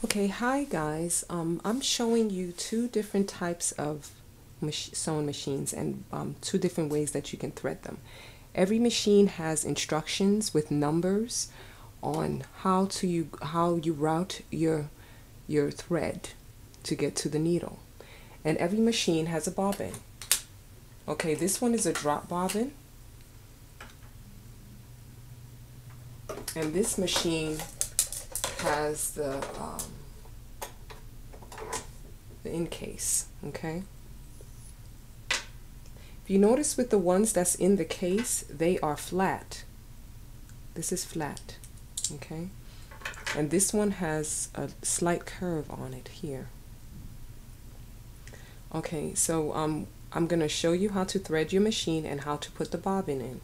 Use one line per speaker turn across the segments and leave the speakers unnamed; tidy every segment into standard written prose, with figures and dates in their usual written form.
Okay, hi guys. I'm showing you two different types of sewing machines and two different ways that you can thread them. Every machine has instructions with numbers on how you route your thread to get to the needle. And every machine has a bobbin. Okay, this one is a drop bobbin. And this machine has the in-case, okay? If you notice with the ones that's in the case, they are flat. This is flat, okay? And this one has a slight curve on it here. Okay, so I'm going to show you how to thread your machine and how to put the bobbin in.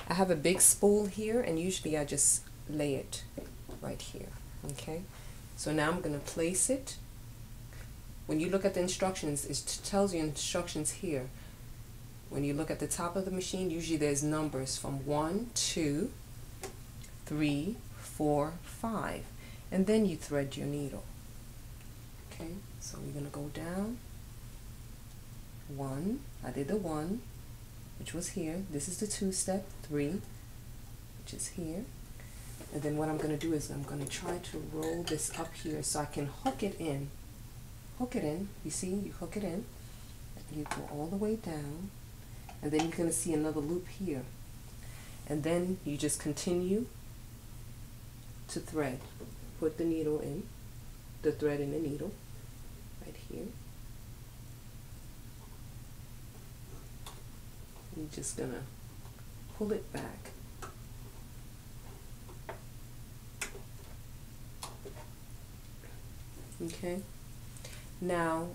I have a big spool here, and usually I just lay it right here, okay? So now I'm going to place it. When you look at the instructions, it tells you instructions here. When you look at the top of the machine, usually there's numbers from 1, 2, 3, 4, 5, and then you thread your needle. Okay, so we're going to go down. 1, I did the 1, which was here. This is the 2-step, 3, which is here. And then what I'm going to do is I'm going to try to roll this up here so I can hook it in. Hook it in. You see, you hook it in. You go all the way down. And then you're going to see another loop here. And then you just continue to thread. Put the needle in, the thread in the needle, right here. You're just going to pull it back. Okay. Now,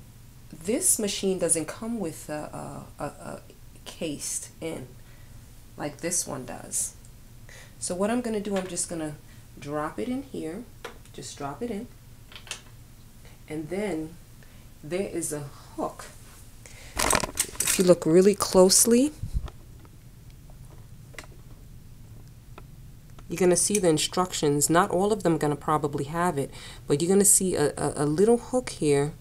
this machine doesn't come with a cased in like this one does. So what I'm going to do, I'm just going to drop it in here. Just drop it in. And then there is a hook. If you look really closely, you're going to see the instructions. Not all of them are going to probably have it, but you're going to see a little hook here.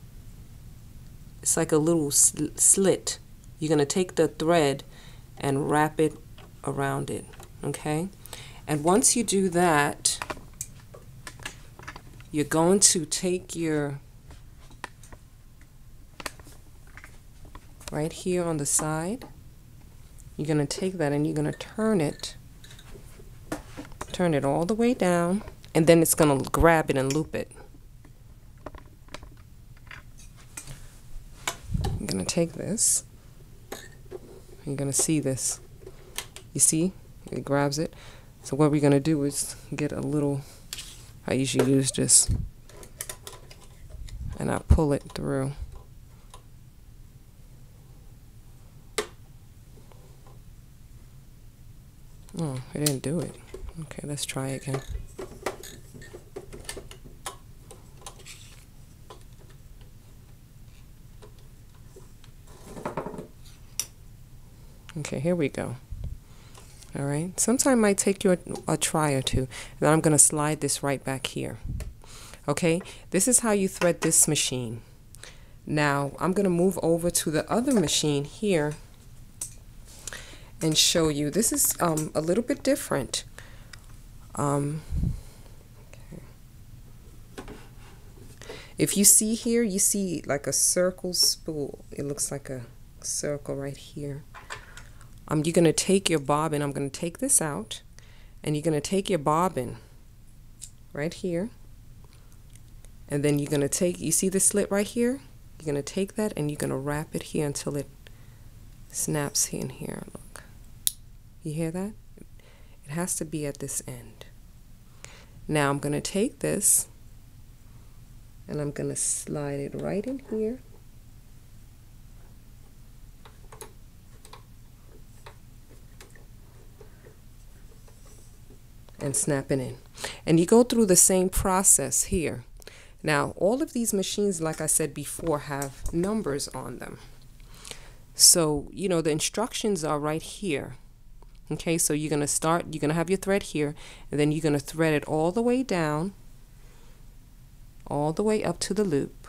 It's like a little slit. You're going to take the thread and wrap it around it, okay? And once you do that, you're going to take your, right here on the side, you're going to take that and you're going to turn it all the way down, and then it's going to grab it and loop it. I'm going to take this. You're going to see this. You see? It grabs it. So what we're going to do is get a little, I usually use this, and I pull it through. Oh, it didn't do it. Okay, let's try again. Okay, here we go. All right, sometimes it might take you a try or two. Then I'm going to slide this right back here. Okay, this is how you thread this machine. Now, I'm going to move over to the other machine here and show you. This is a little bit different. Okay. If you see here, you see like a circle spool. It looks like a circle right here. You're going to take your bobbin. I'm going to take this out, and you're going to take your bobbin right here, and then you're going to take, you see the slit right here? You're going to take that and you're going to wrap it here until it snaps in here. Look. You hear that? It has to be at this end. Now I'm going to take this and I'm going to slide it right in here. And snap it in. And you go through the same process here. Now, all of these machines, like I said before, have numbers on them. So, you know, the instructions are right here. Okay, so you're going to have your thread here, and then you're going to thread it all the way down, all the way up to the loop,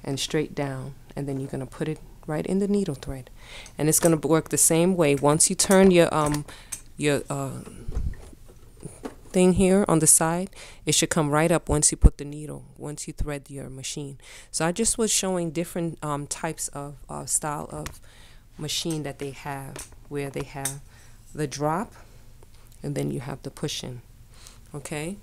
and straight down, and then you're going to put it right in the needle thread. And it's going to work the same way. Once you turn your thing here on the side, it should come right up once you put the needle, once you thread your machine. So I just was showing different types of style of machine that they have, where they have the drop and then you have the push-in. Okay.